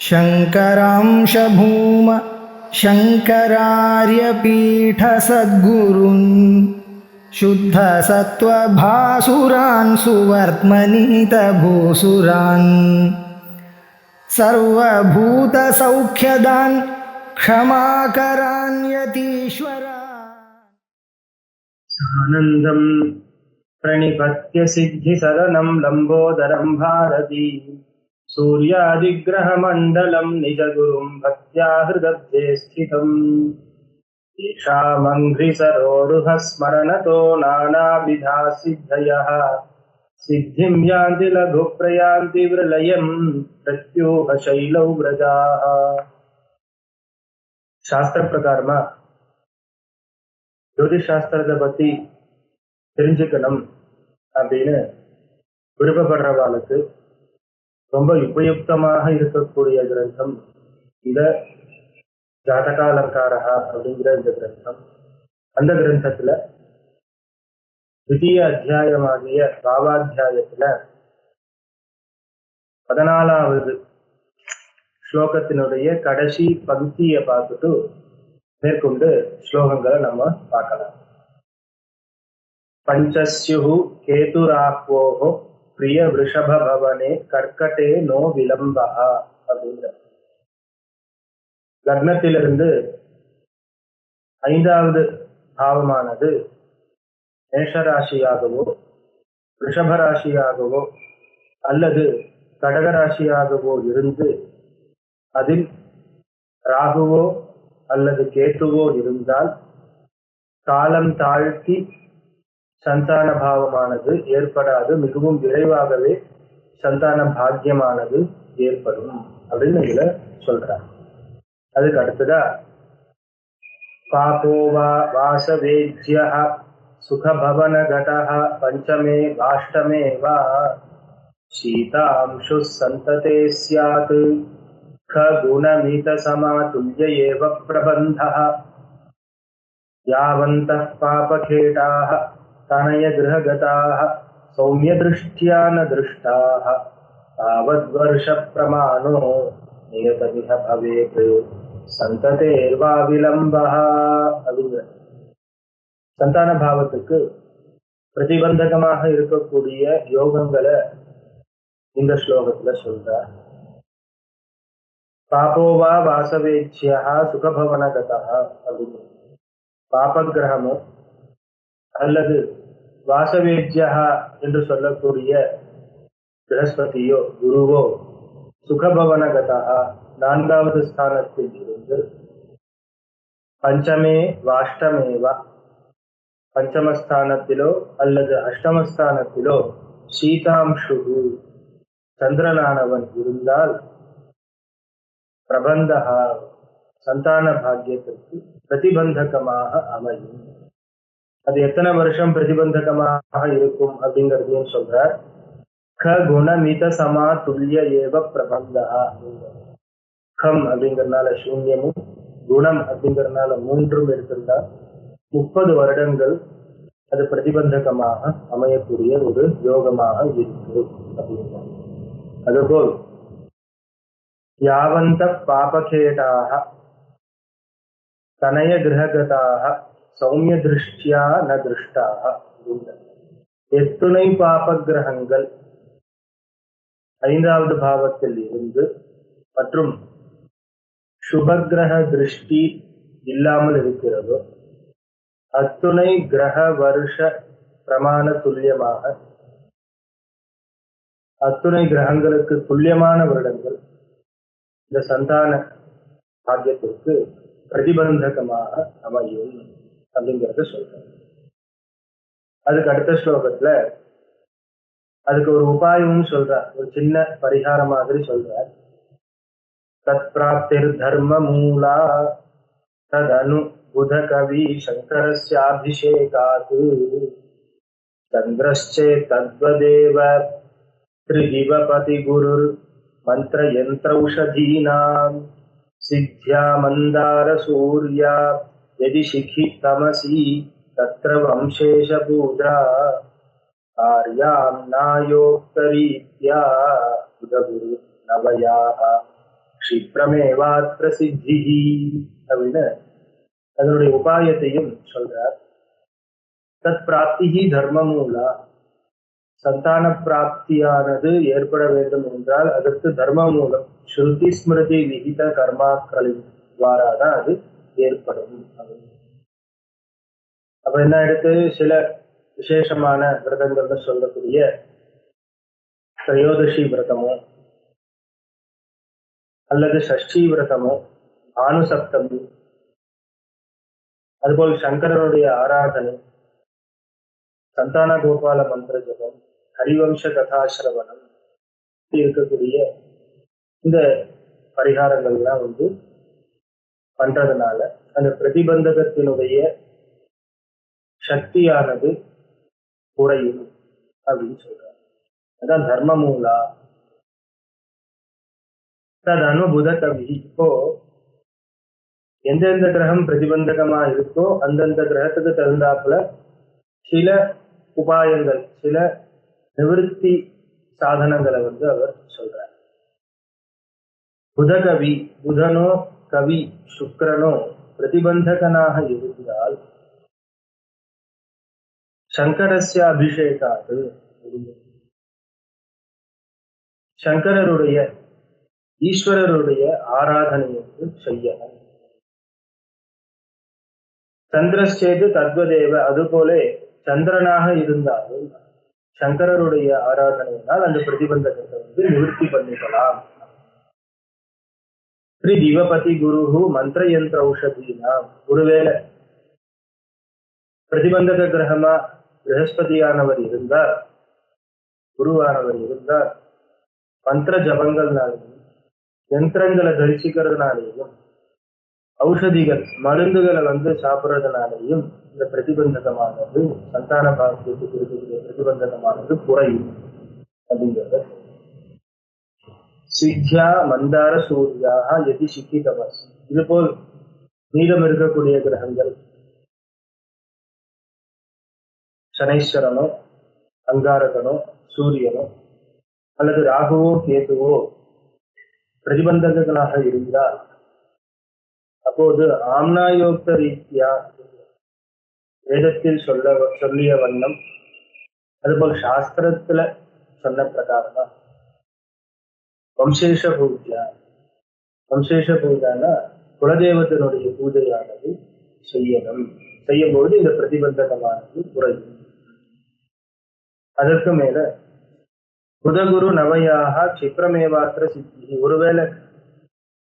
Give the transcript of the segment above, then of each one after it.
शङ्करांश भूम शङ्करार्यपीठसद्गुरून् शुद्धसत्त्वभासुरान् सुवर्त्मनीतभूसुरान् सर्वभूतसौख्यदान् क्षमाकरान् यतीश्वरान् आनन्दं प्रणिपत्य सिद्धिसदनं लम्बोदरं भारती सूर्यादिग्रहमण्डलं निजगुरुं भक्त्या हृदब्धे स्थितम् येषामङ्घ्रिसरोरुह स्मरणतो नानाविधा सिद्धयः सिद्धिं यान्ति लघुप्रयान्ति विलयं प्रत्यूहशैलौ व्रजाः. शास्त्र प्रकारமா ஜோதிஷ் சாஸ்திரத்தை பத்தி தெரிஞ்சுக்கணும் அப்படின்னு விருப்பப்படுறவாளுக்கு ரொம்ப உபயுக்தமாக இருக்கக்கூடிய கிரந்தம் இந்த ஜாதகாலங்காரா அப்படிங்கிற இந்த கிரந்தம். அந்த கிரந்தத்துல தித்தீய அத்தியாயமாகிய பாவாத்தியாயத்துல 14வது ஸ்லோகத்தினுடைய கடைசி பங்கியை பார்த்துட்டு மேற்கொண்டு ஸ்லோகங்களை நம்ம பார்க்கலாம். பஞ்சஸ்யு கேதுராக்வோஹோ பிரிய விருஷப பவனே கர்க்கட்டே நோ விளம்பா அப்படிங்கிற லக்னத்திலிருந்து 5வது பாவமானது மேஷராசியாகவோ ரிஷபராசியாகவோ அல்லது கடகராசியாகவோ இருந்து அதில் ராகுவோ அல்லது கேத்துவோ இருந்தால் காலம் தாழ்த்தி சந்தான பாவமானது ஏற்படாது, மிகவும் விரைவாகவே சந்தான பாக்கியமானது ஏற்படும் அப்படின்னு இதுல சொல்றார். அதுக்கு அடுத்ததா பாபோவா வாசவேஜ்ய சுகபவன கடஹ பஞ்சமே வாஷ்டமே வா சீதாம்சு சந்ததே ஸ்யாத் खगुणमित समातुल्य एव प्रबन्धः यावन्तः पापखेटाः तनयगृहगताः सौम्यदृष्ट्या न दृष्टाः तावद्वर्षप्रमाणो नियतमिह भवेत् सन्ततेर्वा विलम्बः. அப்படிங்கிற சந்தான பாவத்துக்கு பிரதிபந்தகமாக இருக்கக்கூடிய யோகங்களை இந்த ஸ்லோகத்துல சொல்றார். பாபோவா வாசவேஜ்யா சுகபவனகதா அப்படின்னு பாபகிரகமோ அல்லது வாசவேஜ்யா என்று சொல்லக்கூடிய பிரகஸ்பதியோ குருவோ சுகபவனகதா 4வது ஸ்தானத்தில் இருந்து பஞ்சமே வாஷ்டமேவா பஞ்சமஸ்தானத்திலோ அல்லது அஷ்டமஸ்தானத்திலோ சீதாம்சு சந்திரனானவன் இருந்தால் பிரபந்தா சந்தான பாக்கியத்திற்கு பிரதிபந்தகமாக அமையும். அது எத்தனை வருஷம் பிரதிபந்தகமாக இருக்கும் அப்படிங்கிறதையும் சொல்றார். க குணமித சமா துல்லிய ஏவ பிரபந்தா. கம் அப்படிங்கிறதுனால சூன்யமும் குணம் அப்படிங்கிறதுனால 3ம் எடுத்திருந்தா 30 வருடங்கள் அது பிரதிபந்தகமாக அமையக்கூடிய ஒரு யோகமாக இருக்கு அப்படின்னா. அதுபோல் யாவந்த பாபகேடாக தனய கிரககதாக சௌமிய திருஷ்டியா ந திருஷ்டாக. எத்துணை பாப கிரகங்கள் 5வது பாவத்தில் இருந்து மற்றும் சுபகிரக திருஷ்டி இல்லாமல் இருக்கிறதோ அத்துணை கிரக வருஷ பிரமாண துல்லியமாக அத்துணை கிரகங்களுக்கு துல்லியமான வருடங்கள் இந்த சந்தான பாக்கியத்திற்கு பிரதிபந்தகமாக அமையும் அப்படிங்கிறத சொல்றாங்க. அதுக்கு அடுத்த ஸ்லோகத்துல அதுக்கு ஒரு உபாயமும் சொல்றார், ஒரு சின்ன பரிகார மாதிரி சொல்றார். தத் பிராப்திர் தர்ம மூலா ததனு புத கவி சங்கரஸ்யாபிஷேகாத் சந்திரஸ்சே தத்வதேவ திரிதிவபதி குருர் मंत्र यंत्रौषधीनां सिद्ध्या मंदार सूर्या यदि शिखि तमसी तत्र वंशेष पूजा आर्यां नायोक्तरीत्या बुधगुरु नवयाः க்ஷிப்ரமேவாத்ர சித்திஹி அப்படின்னு அதனுடைய உபாயத்தையும் சொல்றார். தத் பிராப்திஹி தர்மமூலா, சந்தான பிராப்தியானது ஏற்பட வேண்டும் என்றால் அதற்கு தர்ம மூலம் ஸ்ருதி ஸ்மிருதி விகித கர்மாக்களின் துவாராதான் அது ஏற்படும். அப்ப என்ன எடுத்து சில விசேஷமான விரதங்கள்னு சொல்லக்கூடிய திரையோதசி விரதமோ அல்லது சஷ்டி விரதமோ பானுசப்தமி, அதுபோல் சங்கரனுடைய ஆராதனை, சந்தான கோபால மந்திர ஜபம், ஹரிவம்ச கதாசிரவணம் இருக்கக்கூடிய இந்த பரிகாரங்கள்லாம் பண்றதுனால அந்த பிரதிபந்தகத்தினுடைய சக்தியானது குறையும் அப்படின்னு சொல்றாங்க. அதான் தர்மமூலா தது அனுபுத கவி. இப்போ எந்தெந்த கிரகம் பிரதிபந்தகமா இருக்கோ அந்தந்த கிரகத்துக்கு தகுந்தாப்புல சில உபாயங்கள், சில நிவர்த்தி சாதனங்களை அவர் சொல்றார். புதகவி, புதனோ கவி சுக்கிரனோ பிரதிபந்தகனாக இருந்தால் சங்கரஸ்ய அபிஷேகாது, சங்கரருடைய ஈஸ்வரருடைய ஆராதனையை செய்யணும். சந்திரஸ்சேது தத்வதேவ, அதுபோல சந்திரனாக இருந்தாலும் சங்கரருடைய ஆராதனையினால் அந்த பிரதிபந்தகத்தை நிவர்த்தி பண்ணிக்கலாம். ஸ்ரீ திவபதி குரு மந்திர யந்திர ஔஷதீனா, ஒருவேளை பிரதிபந்தக கிரகமா பிரகஸ்பதியானவர் இருந்தார், குருவானவர் இருந்தார், மந்திர ஜபங்கள்னாலையும் யந்திரங்களை தரிசிக்கிறதுனாலேயும் ஔஷதிகள் மருந்துகளை சாப்பிட்றதுனாலையும் இந்த பிரதிபந்தகமானது, சந்தான பாகத்துக்கு இருக்கக்கூடிய பிரதிபந்தகமானது குறையும் அப்படிங்கிறத. சித்யா மந்தார சூர்யாக எதி சிக்கி தமஸ், இதுபோல் மீதம் இருக்கக்கூடிய கிரகங்கள் சனைஸ்வரனோ அங்காரகனோ சூரியனோ அல்லது ராகுவோ கேதுவோ பிரதிபந்தகங்களாக இருந்தால் அப்போது ஆம்னாயோக்த ரீதியா வேதத்தில் சொல்லிய வண்ணம், அதுபோல் சாஸ்திரத்துல சொன்ன பிரகாரமா வம்சேஷ பூஜா, வம்சேஷ பூஜானா குலதெய்வத்தினுடைய பூஜையானது செய்யும்போது இந்த பிரதிபந்தகமானது குறையும். அதற்கு மேல புதகுரு நவயாக க்ஷிப்ரமேவாத்திர சித்தி, ஒருவேளை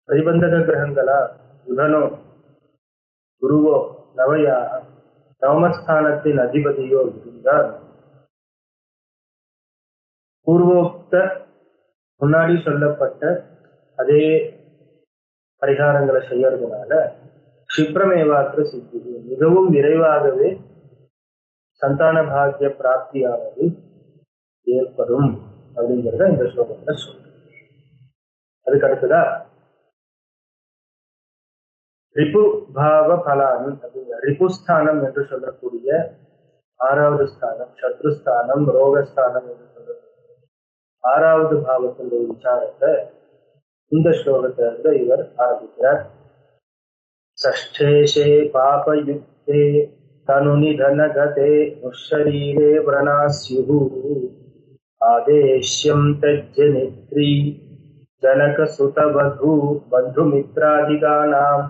பிரதிபந்தக கிரகங்களா புதனோ குருவோ நவயாக நவமஸ்தானத்தின் அதிபதியோ இருந்தால் பூர்வோக்த முன்னாடி சொல்லப்பட்ட அதே பரிகாரங்களை செய்யறதுனால க்ஷிப்ரமேவாத்திர சித்தி, மிகவும் விரைவாகவே சந்தான பாக்கிய பிராப்தியானது ஏற்படும் அப்படிங்கிறத இந்த ஸ்லோகத்துல சொல்றேன். அதுக்கு அடுத்ததா ரிபு பாவ பலானி அப்படிங்கிற ரிபுஸ்தானம் என்று சொல்லக்கூடிய 6வது ஸ்தானம், சத்ருஸ்தானம், ரோகஸ்தானம் என்று சொல்லக்கூடிய 6வது பாவத்தினுடைய விசாரத்தை இந்த ஸ்லோகத்திலிருந்து இவர் ஆரம்பிக்கிறார். சஷ்டேஷே பாபயுக்தே தனுநிதனகதே முஷரீரே व्रणास्युः ஆதேஷ்யம் தஜ்ஜனித்ரி ஜனகசுதவதூ பந்துமித்ராதிகானாம்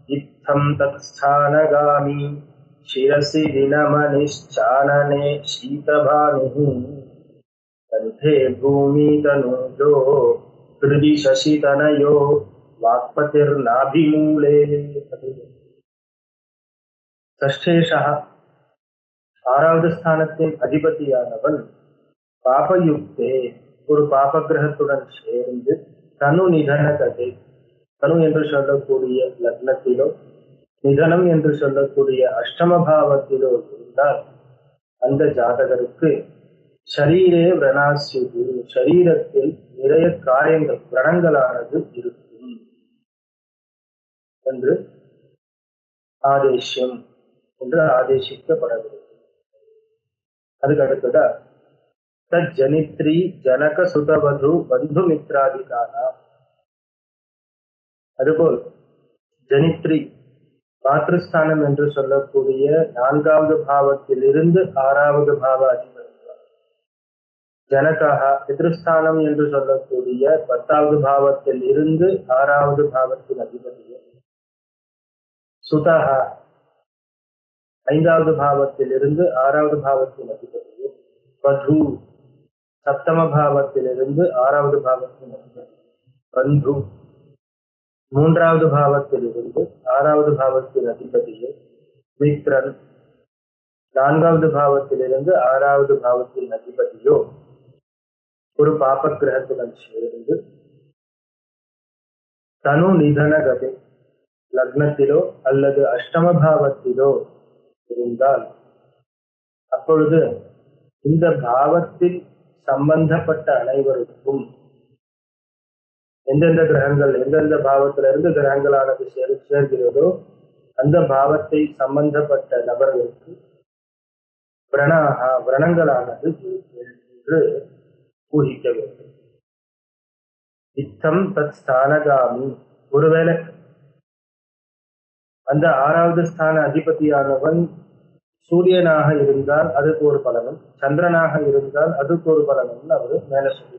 இத்தம் தத்ஸ்தானகாமி சிரசி வினமனிஷ்சானனே சீதபானுः கண்டே பூமி தனூஜோ ஹிருதி சசிதனயோ வாக்பதிர்நாபிமூலே. சஷ்டேஷா 6வது ஸ்தானத்தின் அதிபதியானவன் பாபயுக்தே, ஒரு பாபகிரகத்துடன் சேர்ந்து தனு நிதன கதை, தனு என்று சொல்லக்கூடிய லக்னத்திலோ நிதனம் என்று சொல்லக்கூடிய அஷ்டம பாவத்திலோ இருந்தால் அந்த ஜாதகருக்கு ஷரீரே व्रणास्युः, ஷரீரத்தில் நிறைய காயங்கள் व्रणங்களானது இருக்கும் என்று ஆதேசியம் என்று ஆதேசிக்கப்படவில்லை. அதுக்கு அடுத்ததா தஜ்ஜனித்ரி ஜனக சுதவது பந்துமித்ராதிகானா, அதுபோல் ஜனித்ரி மாத்ருஸ்தானம் என்று சொல்லக்கூடிய 4வது பாவத்திலிருந்து 6வது பாவ அதிபதி. ஜனகா பித்ருஸ்தானம் என்று சொல்லக்கூடிய 10வது பாவத்தில் இருந்து 6வது பாவத்தின் அதிபதியும், சுதா 5வது பாவத்தில் இருந்து 6வது பாவத்தின் அதிபதியும், வது 7ம பாவத்திலிருந்து 6வது பாவத்தின் அதிபதியும், பந்து 3வது பாவத்திலிருந்து 6வது பாவத்தின் அதிபதியும், மித்ரன் 4வது பாவத்திலிருந்து 6வது பாவத்தின் அதிபதியோ ஒரு பாப கிரகத்துடன் சேர்ந்து தனு நிதன கதை லக்னத்திலோ அல்லது அஷ்டம பாவத்திலோ இருந்தால் அப்பொழுது இந்த பாவத்தில் சம்பந்தப்பட்ட அனைவருக்கும் எந்தெந்த கிரகங்கள் எந்தெந்த பாவத்திலிருந்து கிரகங்களானது சேர்கிறதோ அந்த பாவத்தை சம்பந்தப்பட்ட நபர்களுக்கு விரணங்களானது என்று ஊகிக்க வேண்டும். இத்தம் தத் ஸ்தானகாமி, ஒருவேளை அந்த 6வது ஸ்தான அதிபதியானவன் சூரியனாக இருந்தால் அதுக்கு ஒரு பலனும், சந்திரனாக இருந்தால் அதுக்கு ஒரு பலனும் அவரு மேல சொல்லி.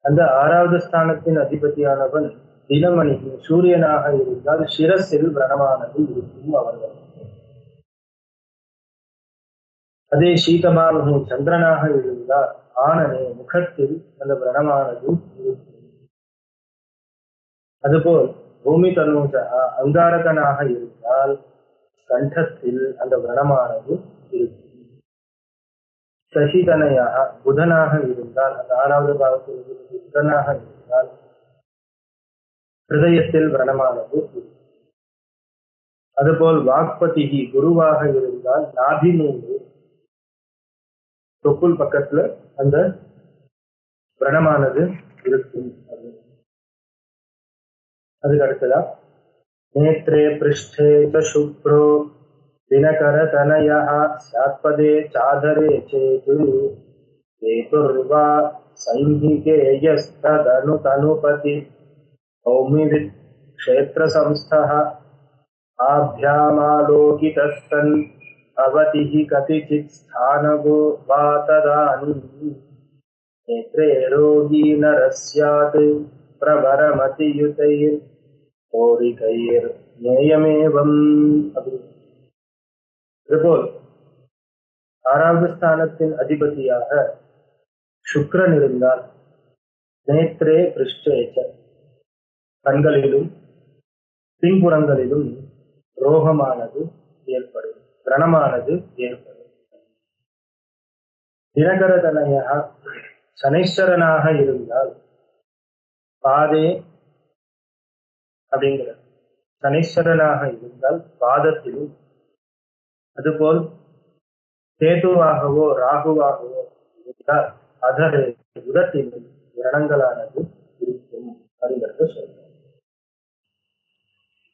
அந்த 6வது ஸ்தானத்தின் அதிபதியானவன் தினமணி சூரியனாக இருந்தால் சிரசில் விரணமானது இருக்கும் அவர்கள். அதே சீதபானு சந்திரனாக இருந்தால் ஆனனே முகத்தில் அந்த விரணமானது இருக்கும். அதுபோல் பூமி தனுஜா அங்காரகனாக இருந்தால் கண்டத்தில் அந்த விரணமானது இருக்கும். சசிதனையாக புதனாக இருந்தால் அந்த 6வது பாவத்தில் புதனாக இருந்தால் ஹிருதயத்தில் விரணமானது இருக்கும். அதுபோல் வாக்பதிகி குருவாக இருந்தால் நாபி மூன்று தொப்புள் பக்கத்துல அந்த விரணமானது இருக்கும். அதுக்கு அடுத்ததா நேத்ரே பிருஷ்டே சுப்ரோ தினகர தனயா சாத்பதே சாதரே சேது கேதுர்வா சைங்கிகேயஸ்ததனு தனுபதி கௌமிவித் க்ஷேத்ர சம்ஸ்தஹ ஆப்யாமாலோகிதஸ்தன் அவதிஹி கதிசித் ஸ்தானகோ வாததானி நேத்ரே ரோகி நரஸ்யாத் பிரபரமதியுதைர் ஓரிகைர் நேயமேவம். இதுபோல் 6வது ஸ்தானத்தின் அதிபதியாக சுக்கிரன் இருந்தால் நேத்ரே பிருஷ்டேச்ச கண்களிலும் பின்புறங்களிலும் ரோகமானது ஏற்படும், விரணமானது ஏற்படும். தினகரதனையாக சனீஸ்வரனாக இருந்தால் பாதே அப்படிங்கிற சனீஸ்வரனாக இருந்தால் பாதத்திலும், அதுபோல் கேதுவாகவோ ராகுவாகவோ இருந்தால் அதரை உதட்டிலும் விரணங்களானது இருக்கும் அப்படிங்கிறது சொல்றோம்.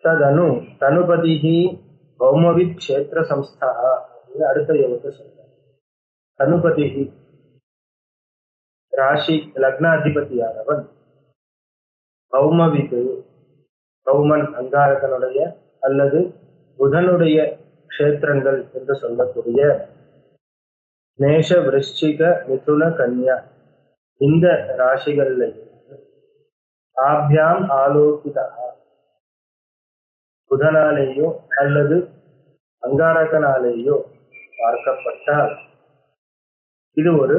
ததனு தனுபதிஹி கௌமவித் க்ஷேத்ர சம்ஸ்தா அப்படின்னு அடுத்த யோகத்தை சொல்றாங்க. தனுபதிஹி ராசி லக்னாதிபதியானவன் கௌமவித் கௌமன் அங்காரகனுடைய அல்லது புதனுடைய க்ஷேத்திரங்கள் என்று சொல்லக்கூடிய மேஷ விருச்சிக மிதுன கன்யா இந்த ராசிகள்ல ஆப்யாம் ஆலோகிதா புதனாலேயோ அல்லது அங்காரகனாலேயோ பார்க்கப்பட்டால் இது ஒரு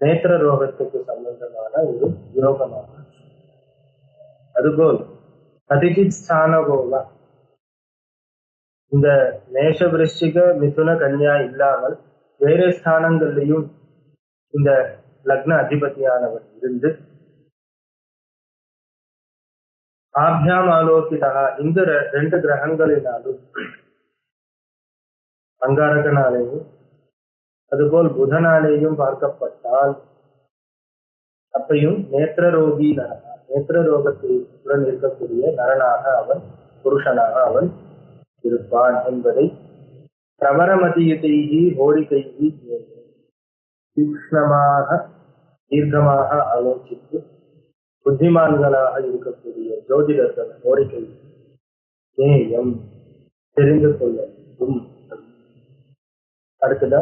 நேத்திர ரோகத்துக்கு சம்பந்தமான ஒரு யோகமாகும். அதுபோல் கதிஜித் ஸ்தானகோவா இந்த மேஷ விருச்சிக மிதுன கன்யா இல்லாமல் வேறு ஸ்தானங்கள்லையும் இந்த லக்ன அதிபதியானவர் இருந்து ஆப்யாம் ஆலோகிதா இந்த 2 கிரகங்களினாலும் அங்காரகனாலேயும் அதுபோல் புதனாலேயும் பார்க்கப்பட்டால் அப்பையும் நேத்திர ரோகி நரனா, நேத்திர ரோகத்துடன் இருக்கக்கூடிய நரனாக அவன் புருஷனாக அவன் இருப்பான் என்பதை பிரவரமதியுதைகி ஹோரிகைகி தீக்ஷ்ணமாக தீர்க்கமாக ஆலோசித்து புத்திமான்களாக இருக்கக்கூடிய ஜோதிடர்கள் கோரிக்கை நேயம் தெரிந்து கொள்ள வேண்டும். அடுத்ததா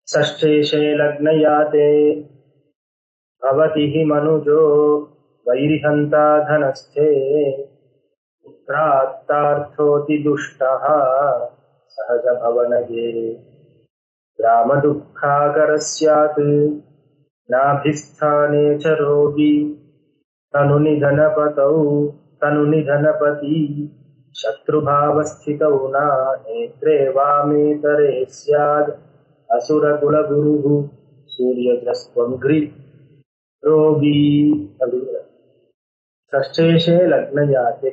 சஷ்டேஷே லக்னயாதே பவதி மனுஜோ வைரிஹந்தா தனஸ்தே புத்ராத்தார்த்தோதி துஷ்டः சஹஜ பவனகே ராமதுக்காகரஸ்யாத் நாபிஸ்தானே ச ரோகி தனுநிதனபதி சத்ருபாவஸ்திதௌ ந நேத்ரே வாமேதரே ஸ்யாத் அசுரகுலகுருः சூரியஜஸ்வங்க்ரி ரோகி. அப்படிங்கிற சஷ்டேஷே லக்னயாதே.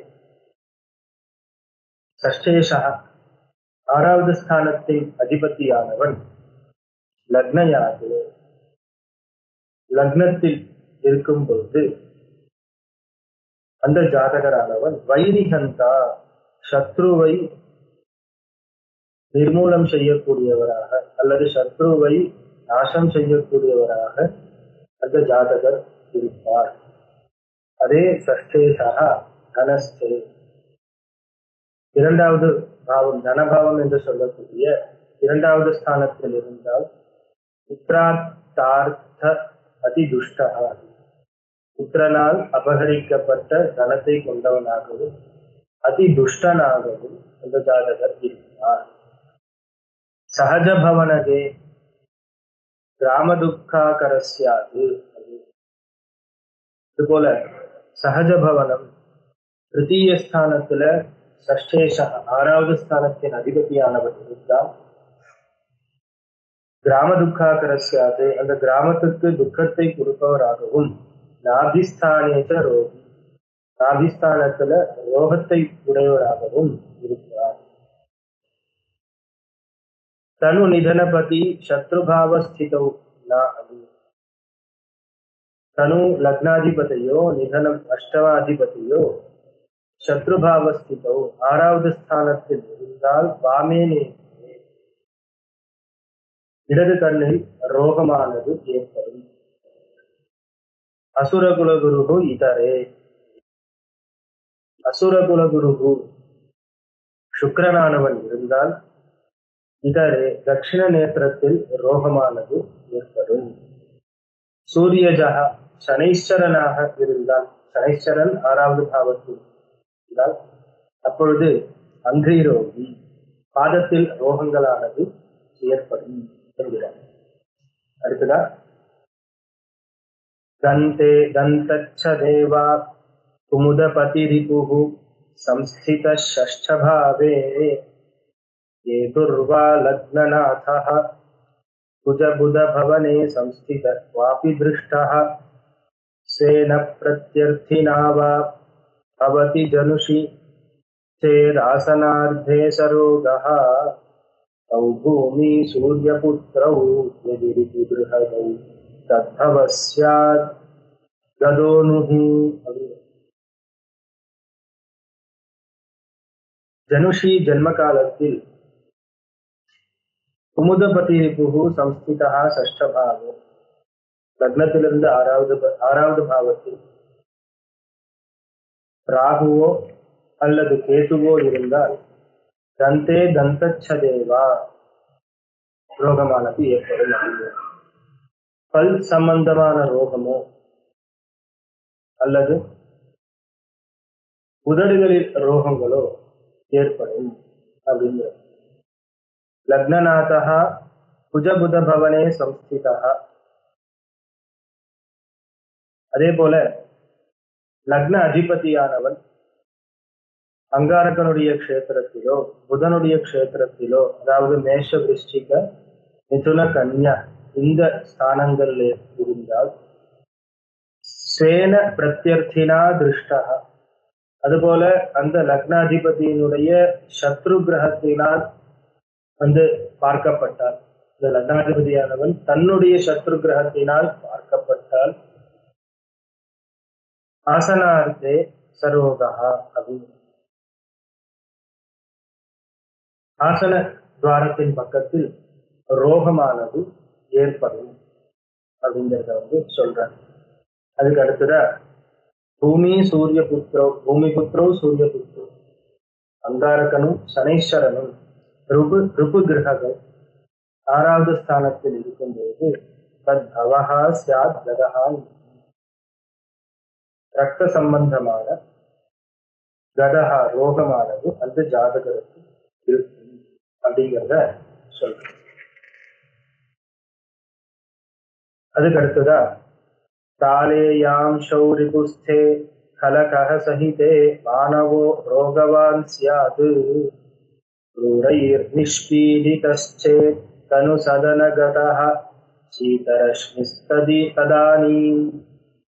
சஷ்டேஷா ஆறாவது ஸ்தானத்தின் அதிபதியானவன் லக்னயாதே லக்னத்தில் இருக்கும் பொழுது அந்த ஜாதகரானவன் வைரிஹந்தா சத்ருவை நிர்மூலம் செய்யக்கூடியவராக அல்லது சத்ருவை நாசம் செய்யக்கூடியவராக அந்த ஜாதகர் இருப்பார். அதே சஷ்டேஷா தனஸ்தே இரண்டாவது பாவம் தனபாவம் என்று சொல்லக்கூடிய இரண்டாவது ஸ்தானத்தில் இருந்தால் புத்திரார்த்த அதிதுஷ்டா புத்திரனால் அபகரிக்கப்பட்ட தனத்தை கொண்டவனாகவும் அதிதுஷ்டனாகவும் அந்த ஜாதகர் இருக்கிறார். சஹஜ பவனகே கிராமதுக்காகரஸ்யாது. இதுபோல சஹஜ பவனம் திருத்தீய ஸ்தானத்துல சஷ்டேஷ ஆறாவது ஸ்தானத்தின் அதிபதியானவர் இருந்தால் கிராமதுக்காகரஸ்யாது அந்த கிராமத்துக்கு துக்கத்தை கொடுப்பவராகவும் நாபிஸ்தானேச்ச ரோகி நாபிஸ்தானத்துல ரோகத்தை உடையவராகவும் இருக்கிறார். தனு நிதனபதி சத்ருபாவஸ்திதௌ ந. தனு லக்னாதிபதியோ நிதனம் அஷ்டமாதிபதியோ சத்ருபாவஸ்திதௌ ஆறாவது ஸ்தானத்தில் இருந்தால் வாமேனே இடது கண்ணில் ரோகமானது ஏற்படும். அசுரகுலகுரு இதரே அசுரகுலகுரு சுக்கிரனானவன் இருந்தால் இதரே தட்சிண நேத்திரத்தில் ரோகமானது ஏற்படும். சூரியஜா சனைஸ்வரனாக இருந்தால் சனைஸ்வரன் ஆறாவது பாவத்தில் இருந்தால் அப்பொழுது அங்கை ரோகி பாதத்தில் ரோகங்களானது ஏற்படும் என்கிறார். அடுத்ததா தந்தே தந்தச்ச தேவா குமுதபதி ரிபுஹு சம்ஸ்தித ஷஷ்டபாவே கேதுர்வா லக்னநாதः குஜபுத பவனே சம்ஸ்தித வாபி திருஷ்டः ஸ்வேன பிரத்யர்த்தினா வா பவதி ஜனுஷி சேராசனார்த்தே சரோகः தௌ பூமி சூரியபுத்ரௌ யதி ரிபு ப்ருஹதௌ தத்பவஸ்யாத் கதோனுஹி. ஜனுஷி ஜன்ம காலத்தில் குமுதபதி ரிபுஹு சம்ஸ்திதா ஷஷ்டபாவே லக்னத்திலிருந்து ஆறாவது பாவத்தில் ராகுவோ அல்லது கேதுவோ இருந்தால் தந்தே தந்தச்சதேவா ரோகமானது ஏற்படும். பல் சம்பந்தமான ரோகமோ அல்லது உதடுகளில் ரோகங்களோ ஏற்படும் அப்படிங்கிற. லக்னநாதா குஜபுத பவனே சம்ஸ்திதா. அதே போல லக்ன அதிபதியானவன் அங்காரகனுடைய க்ஷேத்திரத்திலோ புதனுடைய க்ஷேத்திரத்திலோ அதாவது மேஷ விருஷ்டிக மிதுன கன்யா இந்த ஸ்தானங்களில் இருந்தால் ஸ்வேன பிரத்யர்த்தினா திருஷ்டா. அதுபோல அந்த லக்னாதிபதியினுடைய சத்ரு கிரகத்தினால் வந்து பார்க்கப்பட்டால் இந்த லக்னாதிபதியானவன் தன்னுடைய சத்ரு கிரகத்தினால் பார்க்கப்பட்டால் ஆசனார்த்தே சரோகா அப்படின்னு ஆசன துவாரத்தின் பக்கத்தில் ரோகமானது ஏற்படும் அப்படிங்கிறத வந்து சொல்றாங்க. அதுக்கு அடுத்ததா பூமிபுத்திரோ சூரியபுத்திரோ அங்காரகனும் சனீஸ்வரனும் ரிபு கிரகங்கள் ஆறாவது ஸ்தானத்தில் இருக்கும்போது தத் பவஹா ஸ்யாத் கதஹா, ரத்த சம்பந்தமான கதஹா ரோகமானது அந்த ஜாதகருக்கு இருக்கும் அப்படிங்கிறத சொல்றேன். அதுக்கு அடுத்ததா தாலேயாம் ஷௌரிபுஸ்தே கலகஹ சஹிதே மானவோ ரோகவான் ஸ்யாது क्रूरैर् निष्पीडितश्चेत् तनुसदनगतः शीतरश्मिस्तदि तदानीं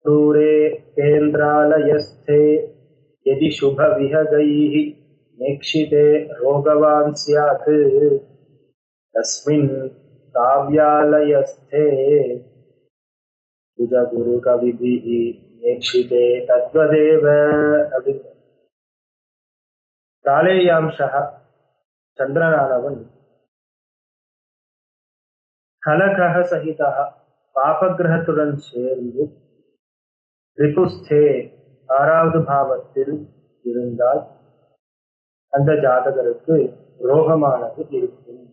क्रूरे केन्द्रालयस्थे यदि शुभविहगैः नेक्षिते रोगवान् स्यात् तस्मिन् काव्यालयस्थे कुजगुरुकविभिः नेक्षिते तद्वदेव. कालेयांशः சந்திரனானவன் கலகஹ சகிதா பாபகிரகத்துடன் சேர்ந்து ரிபுஸ்தே ஆறாவது பாவத்தில் இருந்தால் அந்த ஜாதகருக்கு ரோகமானது இருக்கும்.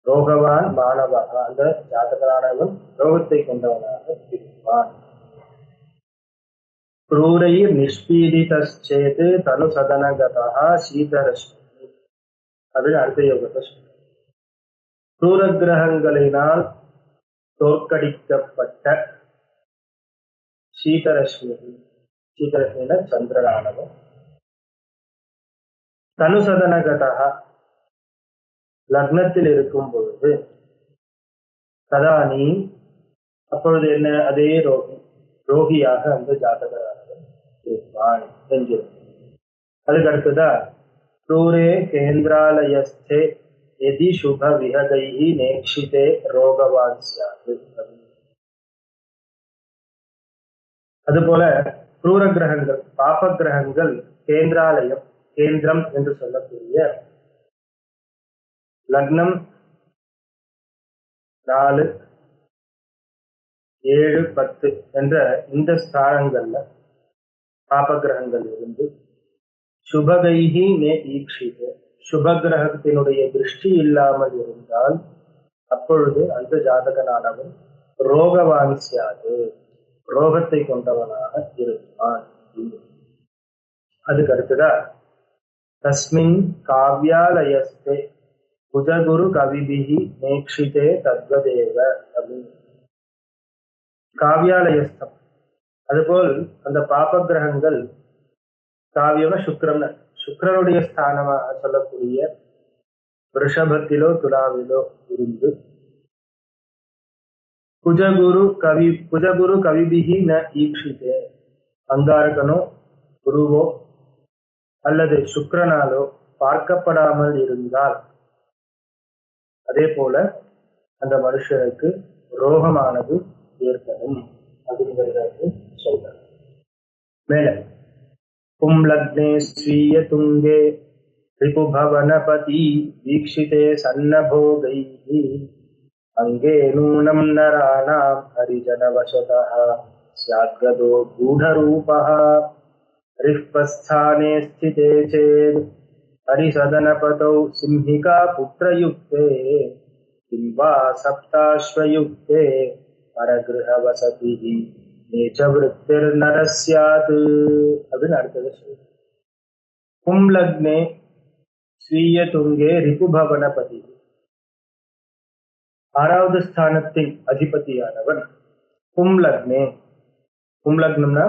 ரோகவான் மாணவக, அந்த ஜாதகரானவன் ரோகத்தை கொண்டவனாக இருப்பான். क्रूरैर् निष्पीडितश्चेत् तनुसदनगतः शीतरश्मि அப்படின்னு அடுத்த யோகத்தை சொல்ற. क्रूर கிரகங்களினால் தோற்கடிக்கப்பட்ட சீதரஷ்மியில சந்திரனானவன் தனுசதனகதா லக்னத்தில் இருக்கும் பொழுது ததானி அப்பொழுது என்ன, அதே ரோகியாக அந்த ஜாதகரானவன் இருப்பான் என்கிறது. அதுக்கு அடுத்ததா क्रूरे केन्द्रालयस्थे यदि शुभ विहगैः नेक्षिते रोगवान् स्यात्. அதுபோல क्रूर கிரகங்கள் பாப கிரகங்கள் கேந்திராலயம், கேந்திரம் என்று சொல்லக்கூடிய லக்னம் 4, 7, 10 என்ற இந்த ஸ்தானங்கள்ல பாப கிரகங்கள் இருந்து சுபகைஹி நே ஈக்ஷித, சுபகிரகத்தினுடைய திருஷ்டி இல்லாமல் இருந்தால் அப்பொழுது அந்த ஜாதகனானவன் ரோகவான் ஸ்யாது, ரோகத்தை கொண்டவனாக இருப்பான். அதுக்கு அடுத்ததா தஸ்மின் காவ்யாலயஸ்தே குஜகுரு கவிபிஹி நேக்ஷிதே தத்வதேவ அப்படின்னு காவ்யாலயஸ்தம். அதுபோல் அந்த பாப கிரகங்கள் காவியம சுக்கிரன், சுக்கிரனுடைய ஸ்தானமாக சொல்லக்கூடிய ரிஷபத்திலோ துலாவிலோ இருந்து குஜகுரு கவிபிகி ந ஈக்ஷிதே, அங்காரகனோ குருவோ அல்லது சுக்கிரனாலோ பார்க்கப்படாமல் இருந்தால் அதே போல அந்த மனுஷனுக்கு ரோகமானது ஏற்படும் அப்படிங்கிறது சொல்ற. மேல पुंलग्ने स्वीय तुंगे रिपुभवनपति दीक्षिते सन्नभोगैः अंगे नूनं नराणां हरिजनवशतः स्याद्गतो गूढरूपः रिक्तस्थाने स्थिते चेद् हरिसदनपतौ सिंहिका पुत्रयुक्ते किं वा सप्ताश्वयुक्ते परगृहवसतिः நேச்ச விருத்திர் நரஸ்யாத் அப்படின்னு அடுத்தது சொல்லுங்க. பும்லக்னே ஸ்வீய துங்கே ரிபுபவனபதி, ஆறாவது ஸ்தானத்தின் அதிபதியானவன் பும்லக்னே. பும்லக்னம்னா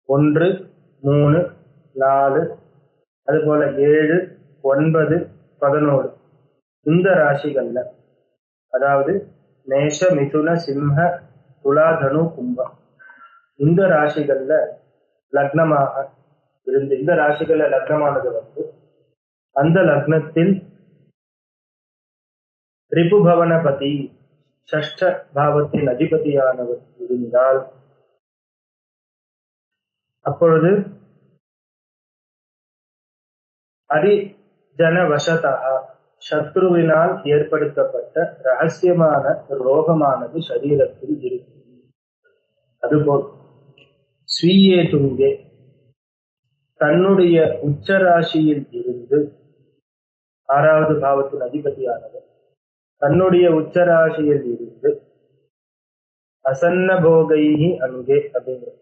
1, 3, 4 அதுபோல 7, 9, 11 இந்த ராசிகள்ல, அதாவது மேஷ மிதுன சிம்ம துலா தனு கும்பம் இந்த ராசிகள்ல லக்னமாக இருந்து, இந்த ராசிகள்ல லக்னமானது வந்து அந்த லக்னத்தில் ரிபுபவனபதி ஷஷ்ட பாவத்தின் அதிபதியானவர் இருந்தால் அப்பொழுது ஹரிஜன வசதா சத்ருவினால் ஏற்படுத்தப்பட்ட ரகசியமான ரோகமானது சரீரத்தில் இருக்கும். அதுபோல் ஸ்வீயே துங்கே தன்னுடைய உச்சராசியில் இருந்து ஆறாவது பாவத்தின் அதிபதியானவர் தன்னுடைய உச்சராசியில் இருந்து அசன்ன போகைஹி அங்கே அப்படிங்கிறது.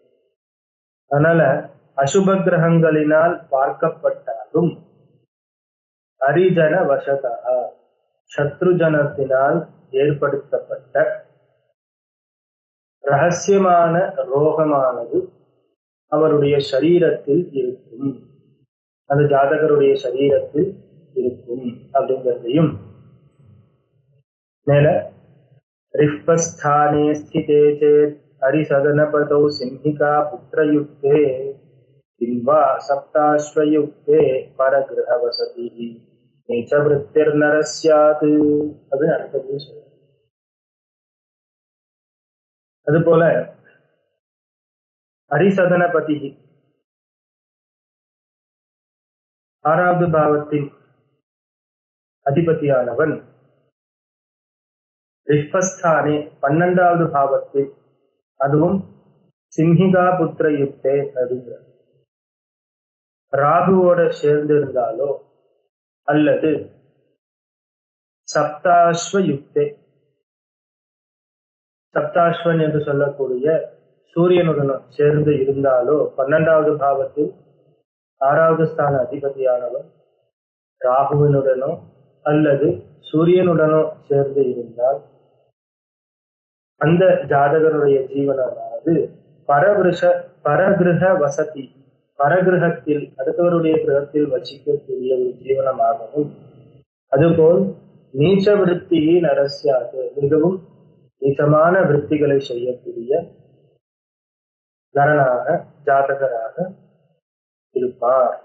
அதனால அசுப கிரகங்களினால் பார்க்கப்பட்டாலும் அரிஜன வசதா சத்ருஜனத்தினால் ஏற்படுத்தப்பட்ட ரகசியமான ரோகமானது அவருடைய சரீரத்தில் இருக்கும், அந்த ஜாதகருடைய சரீரத்தில் இருக்கும் அப்படிங்கிறதையும் மேல ரிஃபஸ்தானே ஸ்திதே சேத் ஹரிசதனபதௌ சிம்ஹிகா புத்திரயுக்தே கிம்வா சப்தாஸ்வயுக்தே பரகிரக வசதி நீச்ச விருத்திர் நரஸ்யாத் அப்படின்னு அடுத்தது சொல்லுங்க. அதுபோல ஹரிசதனபதி ஆறாவது பாவத்தின் அதிபதியானவன் ரிஷ்பஸ்தானே 12வது பாவத்தில், அதுவும் சிம்ஹிகா புத்திர யுக்தே அப்படிங்கிற ராகுவோட சேர்ந்து இருந்தாலோ அல்லது சப்தாஸ்வ யுக்தே, சப்தாஸ்வன் என்று சொல்லக்கூடிய சூரியனுடன் சேர்ந்து இருந்தாலோ 12வது பாவத்தில் 6வது ஸ்தான அதிபதியானவன் ராகுவினுடனோ அல்லது சூரியனுடனோ சேர்ந்து இருந்தால் அந்த ஜாதகருடைய ஜீவனமானது பரகிரக வசதி, பரகிரகத்தில் அடுத்தவருடைய கிரகத்தில் வசிக்கக்கூடிய ஒரு ஜீவனமாகவும், அதுபோல் நீச்ச விருத்தியை நரசியாது மிகவும் நீச்சமான விருத்திகளை செய்யக்கூடிய நரனாக ஜாதகராக இருப்பார்